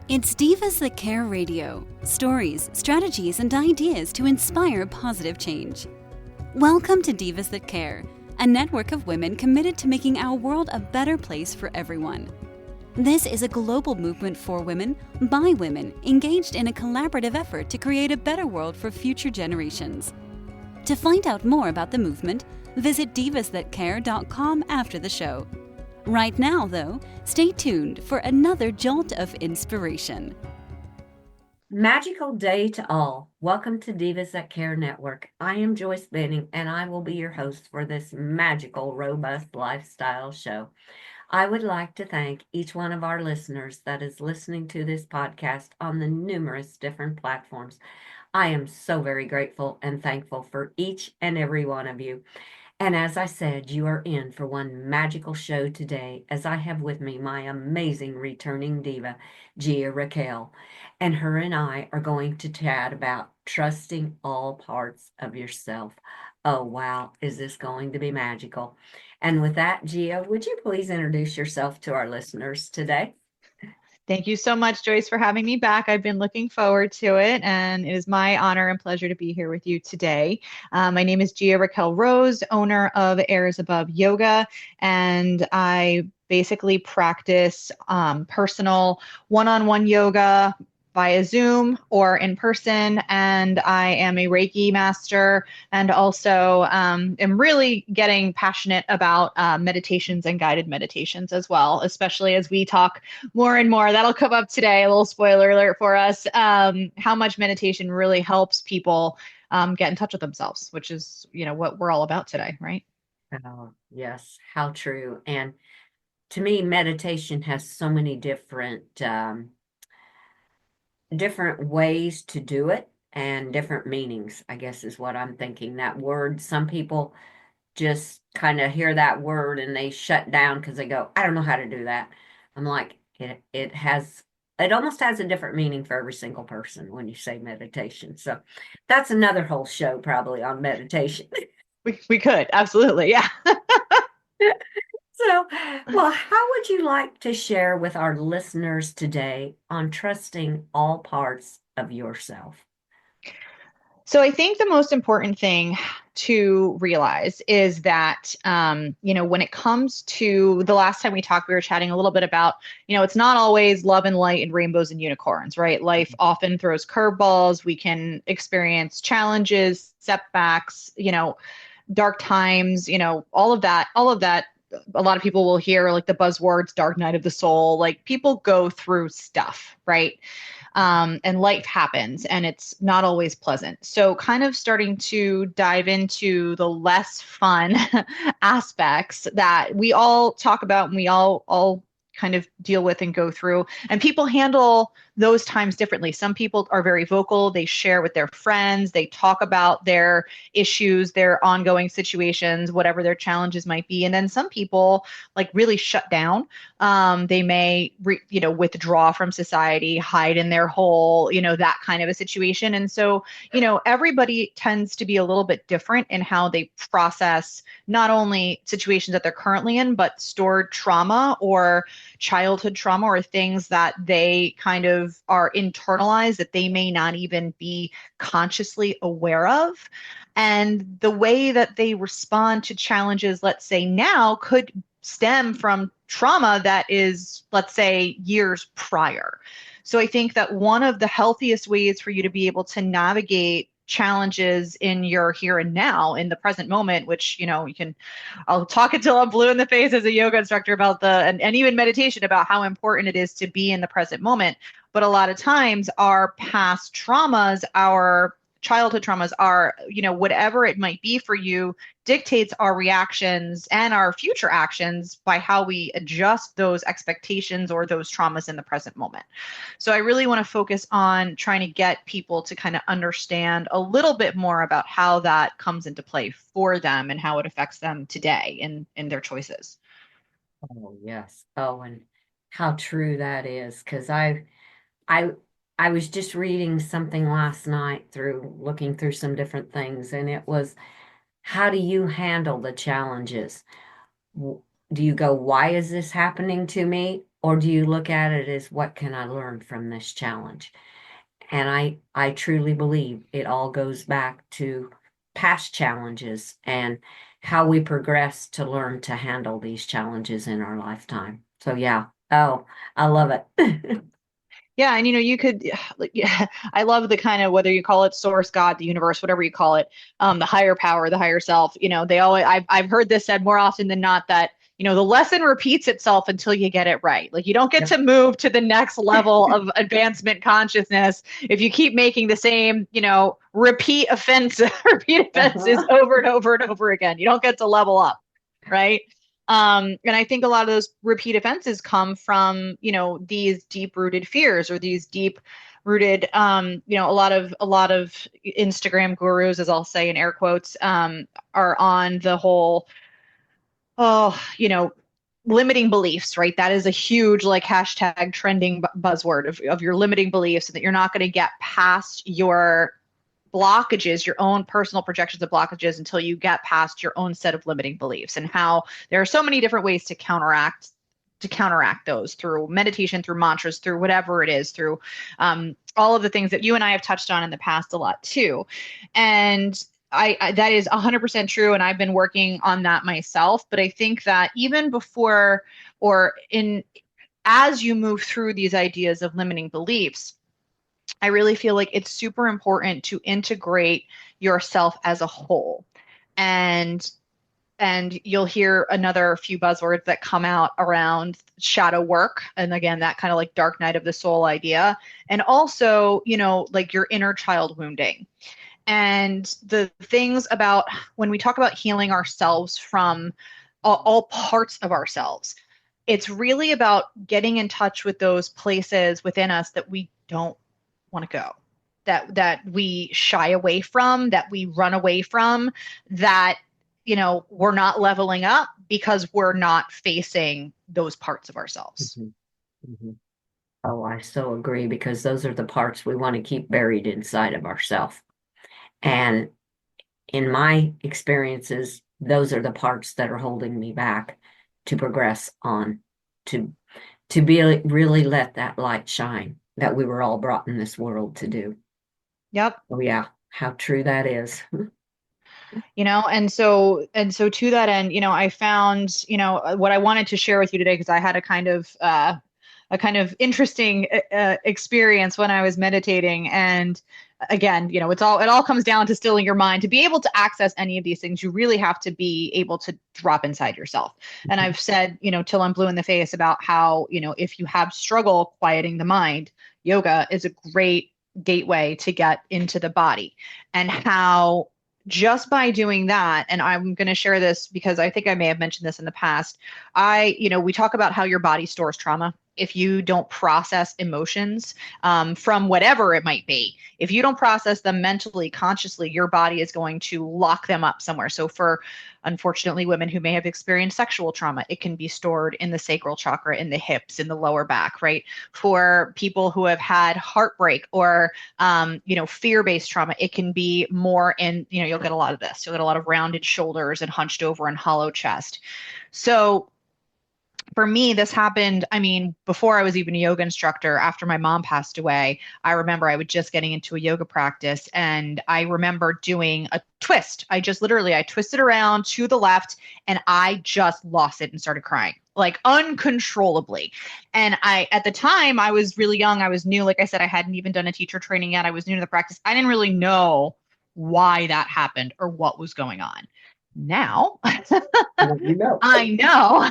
It's Divas That Care Radio. Stories, strategies, and ideas to inspire positive change. Welcome to Divas That Care, a network of women committed to making our world a better place for everyone. This is a global movement for women, by women, engaged in a collaborative effort to create a better world for future generations. To find out more about the movement, visit divasthatcare.com after the show. Right now, though, stay tuned for another jolt of inspiration. Magical day to all. Welcome to Divas That Care Network. I am Joyce Benning, and I will be your host for this magical, robust lifestyle show. I would like to thank each one of our listeners that is listening to this podcast on the numerous different platforms. I am so very grateful and thankful for each and every one of you. And as I said, you are in for one magical show today, as I have with me my amazing returning diva, Gia-RaquelGia-Raquel. And her and I are going to chat about trusting all parts of yourself. Oh, wow, is this going to be magical? And with that, Gia, would you please introduce yourself to our listeners today? Thank you so much, Joyce, for having me back. I've been looking forward to it, and it is my honor and pleasure to be here with you today. My name is Gia-RaqueL Rose, owner of Airs Above Yoga, and I basically practice personal one-on-one yoga via Zoom or in person, and I am a Reiki master and also am really getting passionate about meditations and guided meditations as well, especially as we talk more and more. That'll come up today, a little spoiler alert for us, how much meditation really helps people get in touch with themselves, which is, what we're all about today, right? Oh, yes, how true. And to me, meditation has so many different ways to do it and different meanings, I guess is what I'm thinking. That word, some people just kind of hear that word and they shut down because they go, I don't know how to do that. I'm like, it almost has a different meaning for every single person when you say meditation. So that's another whole show probably on meditation. We could, absolutely. Yeah. So, well, how would you like to share with our listeners today on trusting all parts of yourself? So I think the most important thing to realize is that, when it comes to the last time we talked, we were chatting a little bit about, it's not always love and light and rainbows and unicorns, right? Life often throws curveballs. We can experience challenges, setbacks, dark times, all of that. A lot of people will hear like the buzzwords, dark night of the soul, like people go through stuff, right? And life happens and it's not always pleasant. So, kind of starting to dive into the less fun aspects that we all talk about and we all kind of deal with and go through. And people handle those times differently. Some people are very vocal, they share with their friends, they talk about their issues, their ongoing situations, whatever their challenges might be. And then some people like really shut down. They may, withdraw from society, hide in their hole, that kind of a situation. And so, everybody tends to be a little bit different in how they process not only situations that they're currently in, but stored trauma or childhood trauma or things that they kind of are internalized that they may not even be consciously aware of. And the way that they respond to challenges, let's say now, could stem from trauma that is, let's say, years prior. So I think that one of the healthiest ways for you to be able to navigate challenges in your here and now in the present moment, which I'll talk until I'm blue in the face as a yoga instructor about and even meditation about how important it is to be in the present moment. But a lot of times our past traumas, our childhood traumas, are whatever it might be for you, dictates our reactions and our future actions by how we adjust those expectations or those traumas in the present moment. So I really want to focus on trying to get people to kind of understand a little bit more about how that comes into play for them and how it affects them today in their choices. Oh, yes. Oh, and how true that is. Because I I was just reading something last night through looking through some different things, and it was, how do you handle the challenges? Do you go, why is this happening to me? Or do you look at it as what can I learn from this challenge? And I truly believe it all goes back to past challenges and how we progress to learn to handle these challenges in our lifetime. So yeah. Oh, I love it. Yeah, and you could, like, yeah, I love the kind of, whether you call it source, God, the universe, whatever you call it, the higher power, the higher self. They always, I've heard this said more often than not that, the lesson repeats itself until you get it right. Like, you don't get Yep. to move to the next level of advancement consciousness if you keep making the same, repeat offenses Uh-huh. over and over and over again. You don't get to level up, right? And I think a lot of those repeat offenses come from, these deep rooted fears, or these deep rooted, a lot of Instagram gurus, as I'll say in air quotes, are on the whole, oh, limiting beliefs, right? That is a huge, like, hashtag trending buzzword of your limiting beliefs, and that you're not going to get past your blockages, your own personal projections of blockages, until you get past your own set of limiting beliefs, and how there are so many different ways to counteract those, through meditation, through mantras, through whatever it is, through all of the things that you and I have touched on in the past a lot too. And I that is 100% true, and I've been working on that myself. But I think that even before, or in as you move through these ideas of limiting beliefs, I really feel like it's super important to integrate yourself as a whole. And you'll hear another few buzzwords that come out around shadow work, and again, that kind of like dark night of the soul idea, and also, like, your inner child wounding. And the things about, when we talk about healing ourselves from all parts of ourselves, it's really about getting in touch with those places within us that we don't want to go, that we shy away from, that we run away from, that we're not leveling up because we're not facing those parts of ourselves. Mhm. Mhm. Oh, I so agree, because those are the parts we want to keep buried inside of ourselves. And in my experiences, those are the parts that are holding me back to progress on, to be really let that light shine that we were all brought in this world to do. Yep. Oh yeah, how true that is. And so to that end, I found, what I wanted to share with you today, because I had a kind of interesting experience when I was meditating. And again, it all comes down to stilling your mind. To be able to access any of these things, you really have to be able to drop inside yourself. And I've said, till I'm blue in the face, about how, if you have struggle quieting the mind, yoga is a great gateway to get into the body. And how, just by doing that, and I'm going to share this because I think I may have mentioned this in the past. We talk about how your body stores trauma. If you don't process emotions, from whatever it might be, if you don't process them mentally, consciously, your body is going to lock them up somewhere. So for, unfortunately, women who may have experienced sexual trauma, it can be stored in the sacral chakra, in the hips, in the lower back, right? For people who have had heartbreak, or fear-based trauma, it can be more in, you'll get a lot of this. You'll get a lot of rounded shoulders and hunched over and hollow chest. So for me, this happened, I mean, before I was even a yoga instructor. After my mom passed away, I remember I was just getting into a yoga practice, and I remember doing a twist. I twisted around to the left, and I just lost it and started crying, like, uncontrollably. And at the time, I was really young. I was new. Like I said, I hadn't even done a teacher training yet. I was new to the practice. I didn't really know why that happened or what was going on. Now, Well, you know. I know.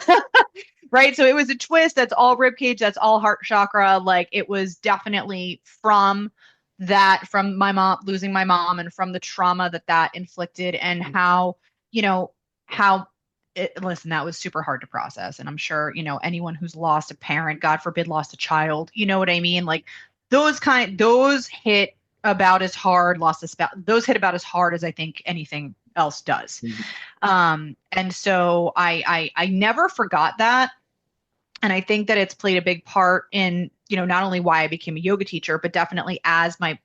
Right. So it was a twist. That's all rib cage. That's all heart chakra. Like, it was definitely from my mom, losing my mom, and from the trauma that inflicted, and how, listen, that was super hard to process. And I'm sure, anyone who's lost a parent, God forbid, lost a child, you know what I mean? Like, those hit about as hard, those hit about as hard as I think anything else does. And so I never forgot that. And I think that it's played a big part in, not only why I became a yoga teacher, but definitely as my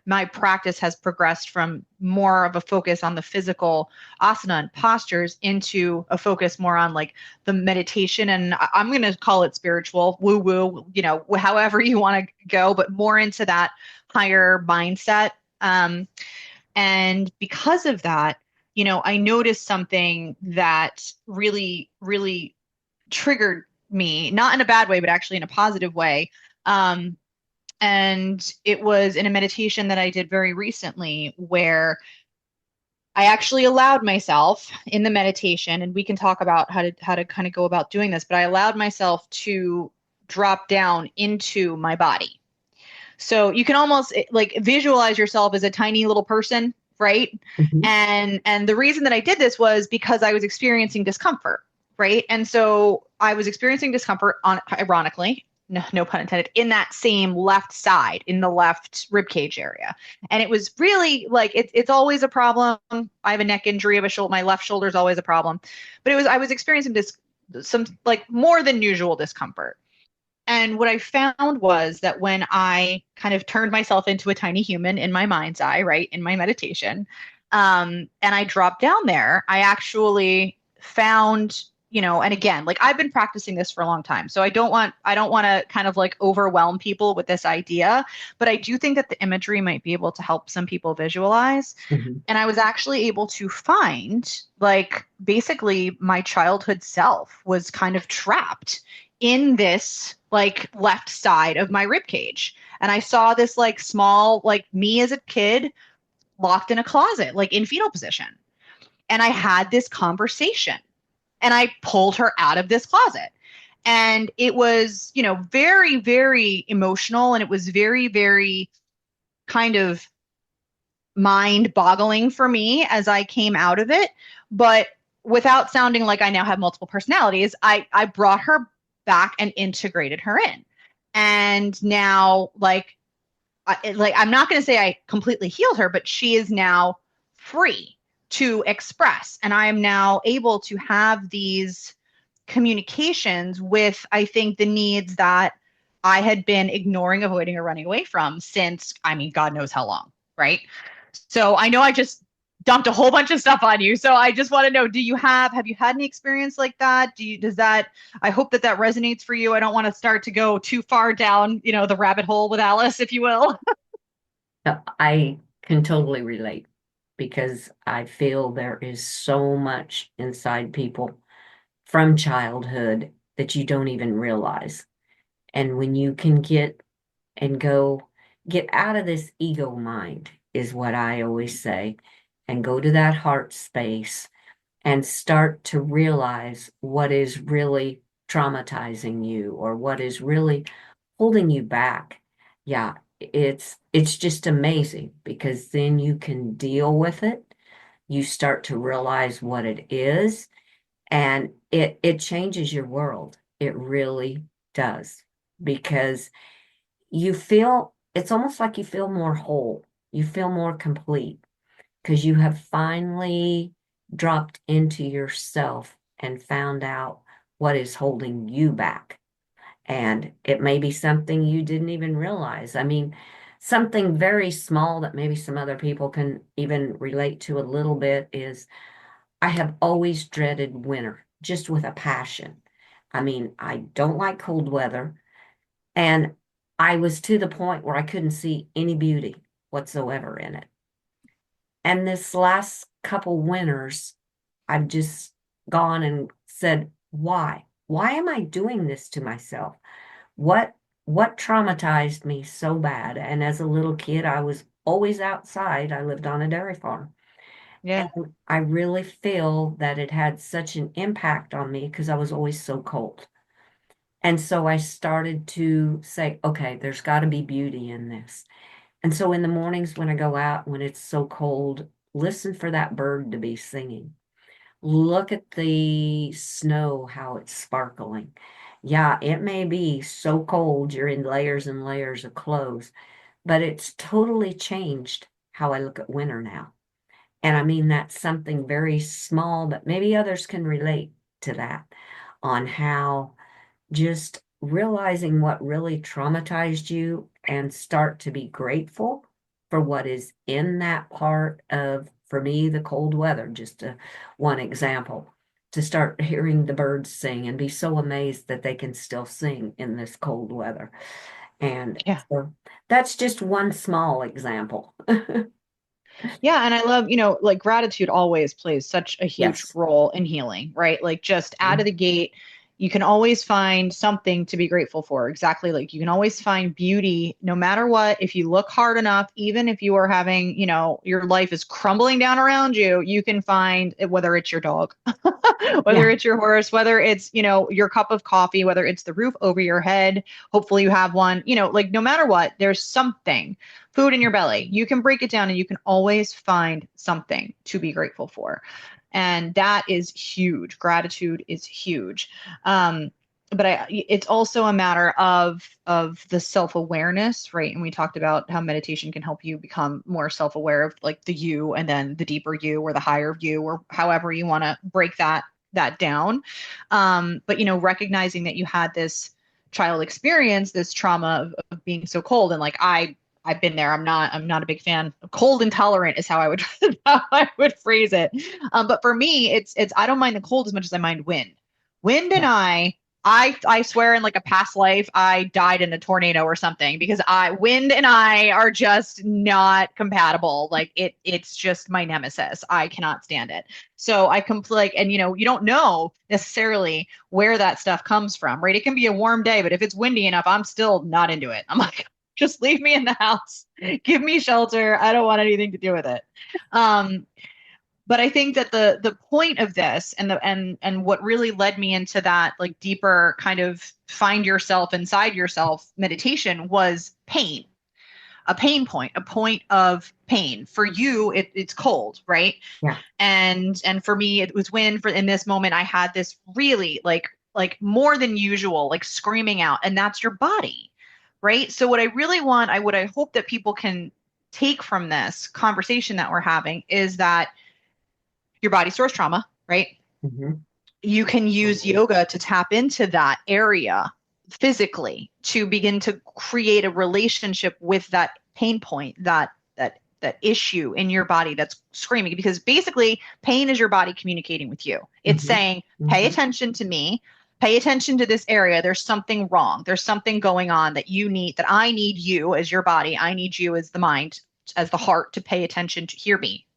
my practice has progressed from more of a focus on the physical asana and postures into a focus more on like the meditation. And I'm going to call it spiritual, woo woo, however you want to go, but more into that higher mindset. And because of that, I noticed something that really, really triggered me, not in a bad way, but actually in a positive way. And it was in a meditation that I did very recently where I actually allowed myself in the meditation, and we can talk about how to kind of go about doing this, but I allowed myself to drop down into my body. So you can almost like visualize yourself as a tiny little person, right? Mhm. And the reason that I did this was because I was experiencing discomfort, right? And so I was experiencing discomfort ironically, no pun intended, in that same left side, in the left rib cage area. And it was really like it's always a problem. I have a neck injury of a shoulder, my left shoulder is always a problem. But I was experiencing some like more than usual discomfort. And what I found was that when I kind of turned myself into a tiny human in my mind's eye, right, in my meditation, and I dropped down there, I actually found, and again, like I've been practicing this for a long time, so I don't want to kind of like overwhelm people with this idea, but I do think that the imagery might be able to help some people visualize. Mhm. And I was actually able to find like basically my childhood self was kind of trapped in this like left side of my rib cage. And I saw this like small, like me as a kid locked in a closet, like in fetal position. And I had this conversation and I pulled her out of this closet. And it was, very, very emotional. And it was very, very kind of mind boggling for me as I came out of it. But without sounding like I now have multiple personalities, I brought her back and integrated her in. And now, I'm not going to say I completely healed her, but she is now free to express. And I am now able to have these communications with, I think, the needs that I had been ignoring, avoiding, or running away from since, God knows how long, right? So I know I just dumped a whole bunch of stuff on you. So I just want to know, have you had any experience like that? I hope that resonates for you. I don't want to start to go too far down, the rabbit hole with Alice, if you will. No, I can totally relate because I feel there is so much inside people from childhood that you don't even realize. And when you can get out of this ego mind, is what I always say, and go to that heart space and start to realize what is really traumatizing you or what is really holding you back. Yeah, it's just amazing because then you can deal with it. You start to realize what it is, and it changes your world. It really does because it's almost like you feel more whole. You feel more complete because you have finally dropped into yourself and found out what is holding you back. And it may be something you didn't even realize. I mean, something very small that maybe some other people can even relate to a little bit is I have always dreaded winter, just with a passion. I mean, I don't like cold weather. And I was to the point where I couldn't see any beauty whatsoever in it. And this last couple winters, I've just gone and said, why? Why am I doing this to myself? What what traumatized me so bad? And as a little kid, I was always outside. I lived on a dairy farm. Yeah. And I really feel that it had such an impact on me because I was always so cold. And so I started to say, okay, there's got to be beauty in this. And so in the mornings when I go out, when it's so cold, listen for that bird to be singing. Look at the snow, how it's sparkling. Yeah, it may be so cold, you're in layers and layers of clothes, but it's totally changed how I look at winter now. And I mean, that's something very small, but maybe others can relate to that on how just realizing what really traumatized you and start to be grateful for what is in that part of, for me, the cold weather, just one example, to start hearing the birds sing and be so amazed that they can still sing in this cold weather. And Yeah. so that's just one small example. Yeah, and I love, like gratitude always plays such a huge Yes. role in healing, right? Like just out of the gate, you can always find something to be grateful for. Exactly. Like you can always find beauty no matter what. If you look hard enough, even if you are having, your life is crumbling down around you, you can find whether it's your dog, whether Yeah. it's your horse, whether it's, your cup of coffee, whether it's the roof over your head. Hopefully you have one, like no matter what, there's something food in your belly. You can break it down and you can always find something to be grateful for. And that is huge. Gratitude is huge. But it's also a matter of the self-awareness, right? And we talked about how meditation can help you become more self-aware of like the you and then the deeper you or the higher you or however you want to break that down. But recognizing that you had this child experience, this trauma of being so cold, and like I've been there. I'm not a big fan. Cold intolerant is how I would how I would phrase it. But for me, it's I don't mind the cold as much as I mind wind. Wind and Yeah. I swear in like a past life I died in a tornado or something because I wind and I are just not compatible. Like it's just my nemesis. I cannot stand it. So I like, and you don't know necessarily where that stuff comes from, right? It can be a warm day, but if it's windy enough, I'm still not into it. I'm like, just leave me in the house. Give me shelter. I don't want anything to do with it. Um, but I think that the point of this and what really led me into that like deeper kind of find yourself inside yourself meditation was pain, a pain point, a point of pain. For you, it's cold, right? Yeah. And for me, it was when for in this moment I had this really like more than usual, like screaming out, and that's your body, right? So what I really want, what I hope that people can take from this conversation that we're having is that your body stores trauma, right? Hmm. You can use yoga to tap into that area physically to begin to create a relationship with that pain point, that issue in your body that's screaming, because basically pain is your body communicating with you. It's Hmm. saying, pay Hmm. attention to me, pay attention to this area. There's something wrong. There's something going on that you need, that I need you as your body. I need you as the mind, as the heart to pay attention to hear me.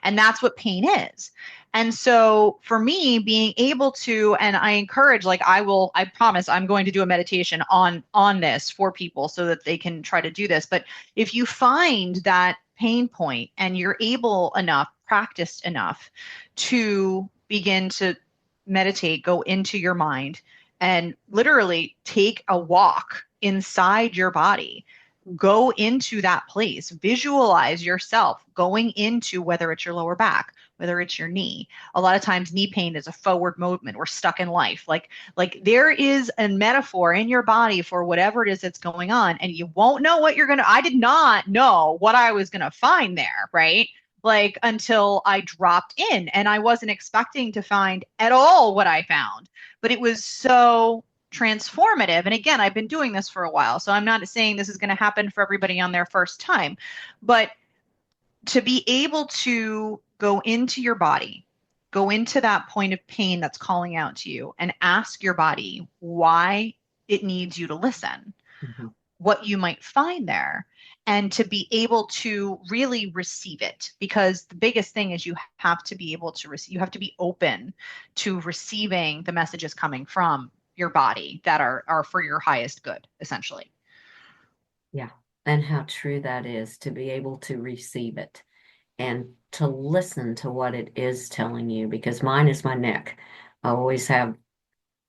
And that's what pain is. And so for me, being able to, and I encourage, like I promise I'm going to do a meditation on this for people so that they can try to do this. But if you find that pain point and you're able enough, practiced enough to begin to meditate, go into your mind and literally take a walk inside your body, go into that place, visualize yourself going into, whether it's your lower back, whether it's your knee. A lot of times knee pain is a forward movement. We're stuck in life. Like there is a metaphor in your body for whatever it is that's going on, and you won't know what you're going to, I did not know what I was going to find there, right? Like until I dropped in, and I wasn't expecting to find at all what I found, but it was so transformative. And again, I've been doing this for a while, so I'm not saying this is going to happen for everybody on their first time, but to be able to go into your body, go into that point of pain that's calling out to you, and ask your body why it needs you to listen, Hmm. what you might find there, and to be able to really receive it. Because the biggest thing is you have to be able to receive, you have to be open to receiving the messages coming from your body that are for your highest good, essentially. Yeah. And how true that is to be able to receive it and to listen to what it is telling you, because mine is my neck. I always have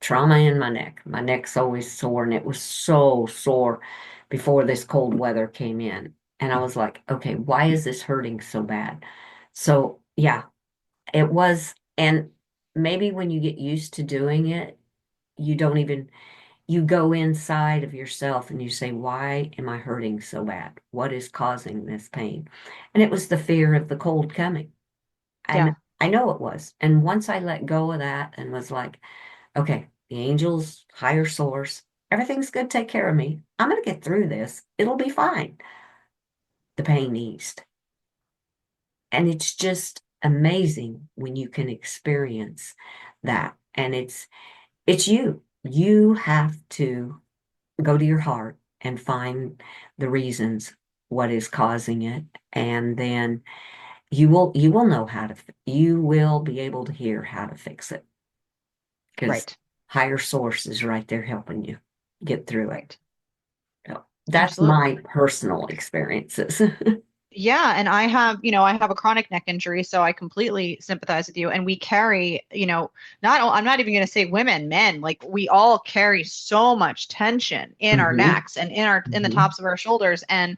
trauma in my neck. My neck's always sore, and it was so sore before this cold weather came in. And I was like, okay, why is this hurting so bad? So, yeah, it was. And maybe when you get used to doing it, you don't even, you go inside of yourself and you say, why am I hurting so bad? What is causing this pain? And it was the fear of the cold coming. And Yeah. I know it was. And once I let go of that and was like, okay, the angels, higher source, everything's going to take care of me. I'm going to get through this. It'll be fine. the pain eased. And it's just amazing when you can experience that. And it's you. You have to go to your heart and find the reasons what is causing it. And then you will know you will be able to hear how to fix it. Because Right. higher source is right there helping you get through it. Right. So that's Absolutely. my personal experiences. Yeah. And I have a chronic neck injury, so I completely sympathize with you. And we carry, I'm not even going to say women, men, like we all carry so much tension in our Hmm. necks and in the Hmm. tops of our shoulders. And,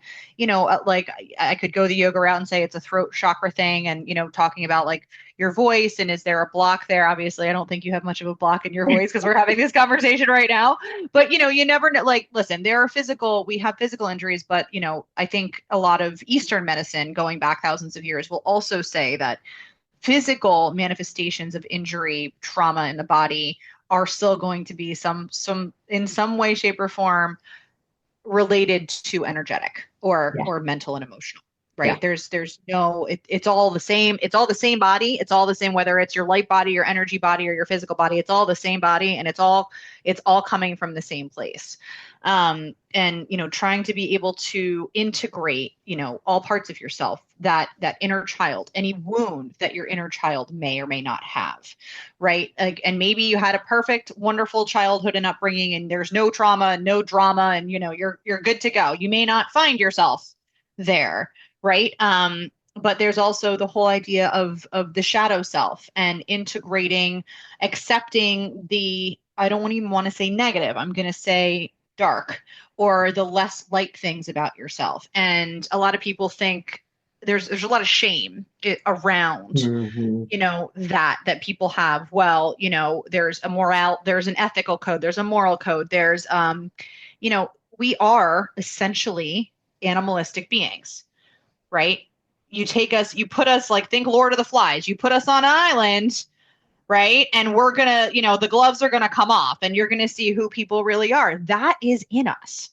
like I could go the yoga route and say it's a throat chakra thing and, talking about like your voice and is there a block there? Obviously, I don't think you have much of a block in your voice because we're having this conversation right now. But you never know. Like, listen, we have physical injuries, but I think a lot of Eastern medicine going back thousands of years will also say that physical manifestations of injury, trauma in the body are still going to be some in some way, shape, or form related to energetic Yeah. or mental and emotional, Yeah. right? There's no it's all the same. It's all the same body. It's all the same, whether it's your light body, your energy body, or your physical body. It's all the same body, and it's all coming from the same place. And trying to be able to integrate all parts of yourself, that inner child, any wound that your inner child may or may not have, right? Like, and maybe you had a perfect, wonderful childhood and upbringing, and there's no trauma, no drama, and you're good to go. You may not find yourself there, right? But there's also the whole idea of the shadow self and integrating, accepting the, I don't even want to say negative, I'm going to say dark or the less light things about yourself. And a lot of people think there's a lot of shame around Hmm. that people have. Well, there's there's an ethical code, there's a moral code, there's we are essentially animalistic beings, right? You put us, like, think Lord of the Flies, you put us on an island, right? And we're gonna, the gloves are gonna come off and you're gonna see who people really are. That is in us.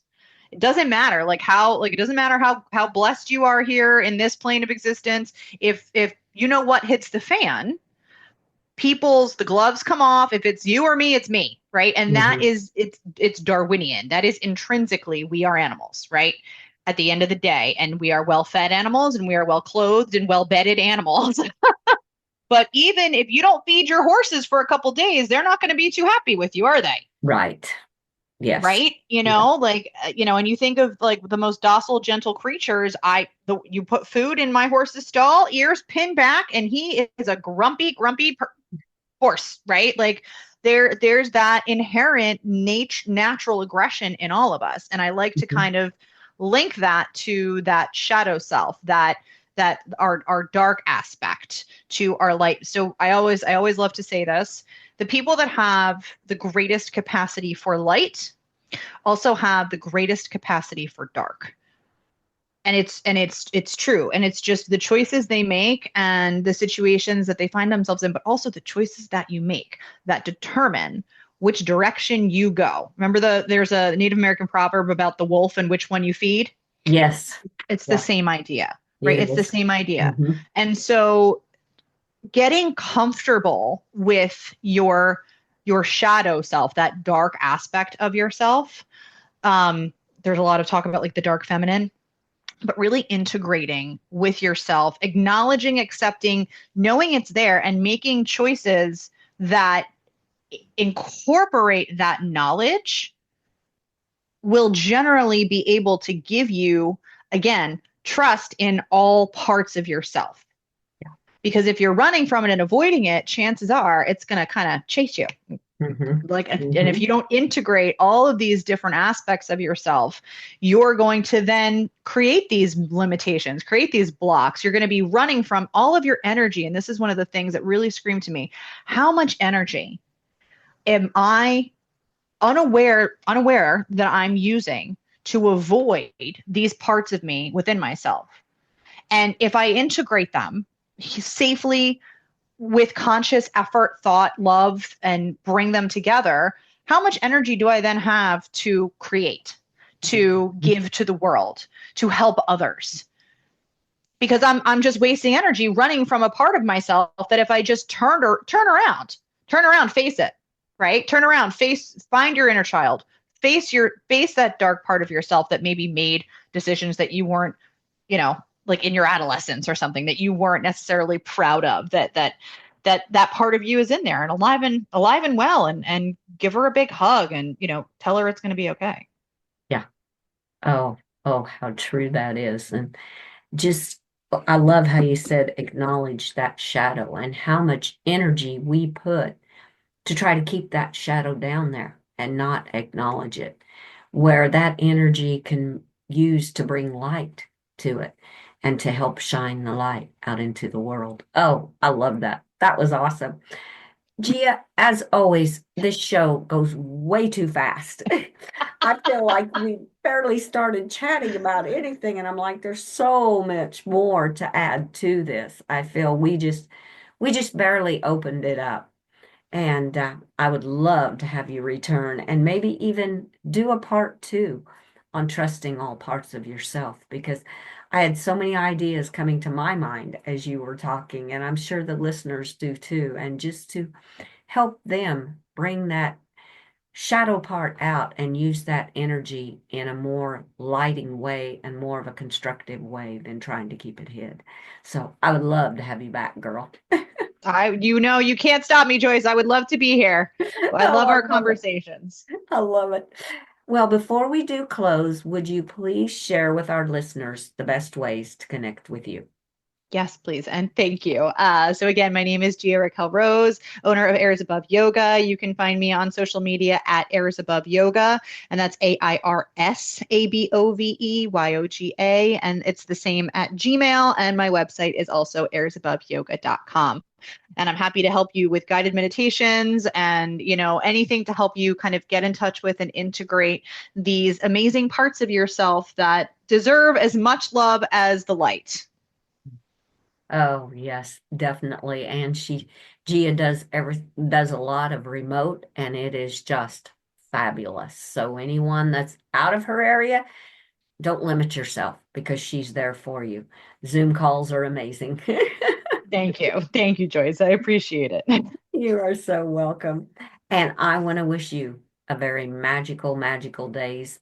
It doesn't matter it doesn't matter how blessed you are here in this plane of existence. If what hits the fan, the gloves come off. If it's you or me, it's me, right? And that Hmm. is it's Darwinian. That is intrinsically, we are animals, right? At the end of the day, and we are well-fed animals, and we are well-clothed and well-bedded animals. But even if you don't feed your horses for a couple days, they're not going to be too happy with you, are they? Right. Yes. Right? Yeah. And you think of like the most docile, gentle creatures. You put food in my horse's stall, ears pinned back, and he is a grumpy, horse, right? Like there's that inherent natural aggression in all of us. And I like to Mhm. kind of link that to that shadow self, that our dark aspect to our light. So I always love to say this. The people that have the greatest capacity for light also have the greatest capacity for dark. And it's true. And it's just the choices they make and the situations that they find themselves in, but also the choices that you make that determine which direction you go. Remember there's a Native American proverb about the wolf and which one you feed? Yes. It's the Yeah. same idea, right? It It's the is. same idea. Hmm. And so getting comfortable with your shadow self, that dark aspect of yourself. There's a lot of talk about like the dark feminine, but really integrating with yourself, acknowledging, accepting, knowing it's there, and making choices that incorporate that knowledge will generally be able to give you, again, trust in all parts of yourself. Yeah. Because if you're running from it and avoiding it, chances are it's going to kind of chase you. Hmm. And if you don't integrate all of these different aspects of yourself, you're going to then create these limitations, create these blocks. You're going to be running from all of your energy. And this is one of the things that really screamed to me. How much energy am I unaware that I'm using to avoid these parts of me within myself? And if I integrate them safely, with conscious effort, thought, love, and bring them together, how much energy do I then have to create, to give to the world, to help others? because I'm just wasting energy running from a part of myself that if I just turn around, face it, right? Turn around, find your inner child, face that dark part of yourself that maybe made decisions that you weren't, like in your adolescence or something that you weren't necessarily proud of, that part of you is in there and alive and well, and give her a big hug and, tell her it's going to be okay. Yeah. Oh, how true that is. And just, I love how you said acknowledge that shadow and how much energy we put to try to keep that shadow down there and not acknowledge it, where that energy can use to bring light to it and to help shine the light out into the world. Oh, I love that. That was awesome. Gia, as always, this show goes way too fast. I feel like we barely started chatting about anything, and I'm like, there's so much more to add to this. I feel we just barely opened it up. And I would love to have you return and maybe even do a part 2 on trusting all parts of yourself, because I had so many ideas coming to my mind as you were talking, and I'm sure the listeners do too. And just to help them bring that shadow part out and use that energy in a more lighting way and more of a constructive way than trying to keep it hid. So I would love to have you back, girl. You can't stop me, Joyce. I would love to be here. I love our conversations. I love it. Well, before we do close, would you please share with our listeners the best ways to connect with you? Yes, please. And thank you. So again, my name is Gia-RaquelGia-Raquel Rose, owner of Airs Above Yoga. You can find me on social media at Airs Above Yoga, and that's AIRSABOVEYOGA. And it's the same at Gmail. And my website is also airsAboveYoga.com. And I'm happy to help you with guided meditations and, anything to help you kind of get in touch with and integrate these amazing parts of yourself that deserve as much love as the light. Oh, yes, definitely. And Gia does a lot of remote, and it is just fabulous. So anyone that's out of her area, don't limit yourself, because she's there for you. Zoom calls are amazing. Thank you. Thank you, Joyce. I appreciate it. You are so welcome. And I want to wish you a very magical, magical days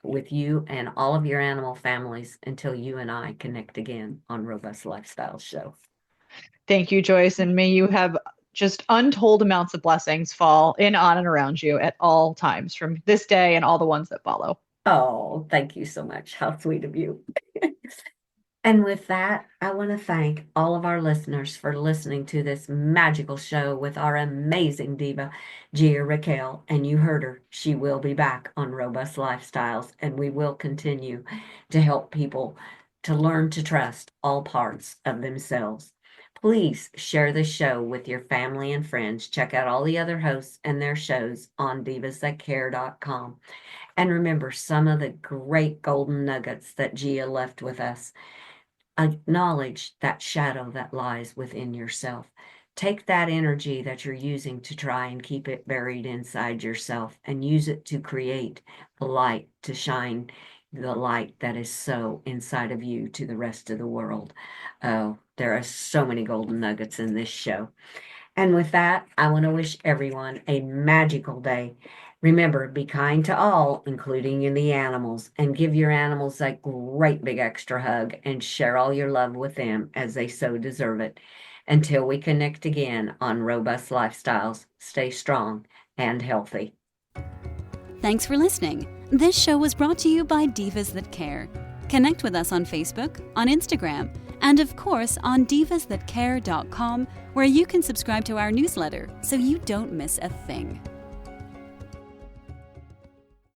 with you and all of your animal families until you and I connect again on Robust Lifestyle Show. Thank you, Joyce. And may you have just untold amounts of blessings fall in, on, and around you at all times from this day and all the ones that follow. Oh, thank you so much. How sweet of you. And with that, I want to thank all of our listeners for listening to this magical show with our amazing diva, Gia-RaquelGia. And you heard her. She will be back on Robust Lifestyles, and we will continue to help people to learn to trust all parts of themselves. Please share this show with your family and friends. Check out all the other hosts and their shows on divasthatcare.com. And remember some of the great golden nuggets that Gia left with us. Acknowledge that shadow that lies within yourself. Take that energy that you're using to try and keep it buried inside yourself and use it to create the light, to shine the light that is so inside of you to the rest of the world. Oh, there are so many golden nuggets in this show. And with that, I want to wish everyone a magical day. Remember, be kind to all, including the animals, and give your animals that great big extra hug and share all your love with them as they so deserve it. Until we connect again on Robust Lifestyles, stay strong and healthy. Thanks for listening. This show was brought to you by Divas That Care. Connect with us on Facebook, on Instagram, and of course on divasthatcare.com, where you can subscribe to our newsletter so you don't miss a thing.